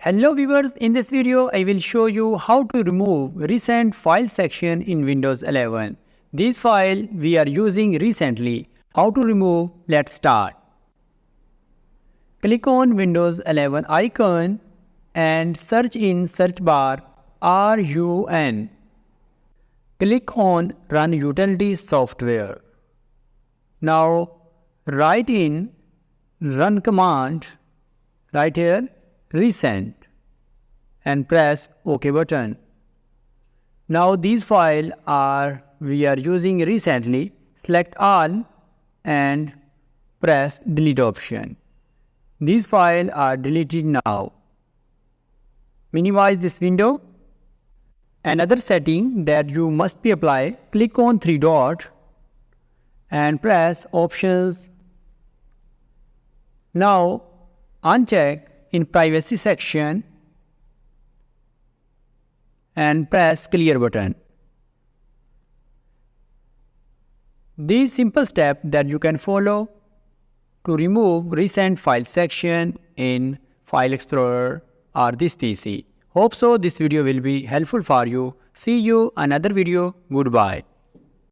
Hello viewers, in this video I will show you how to remove recent file section in Windows 11. This file we are using recently. How to remove? Let's start. Click on Windows 11 icon and search in search bar RUN. Click on Run Utilities Software. Now write in Run command right here recent and press OK button. Now these files we are using recently. Select all and press delete option. These files are deleted now. Minimize this window. Another setting that you must be apply, click on three dot and press options. Now uncheck in privacy section and press clear button. These simple steps that you can follow to remove recent file section in File Explorer or this PC. Hope so this video will be helpful for you. See you another video. Goodbye.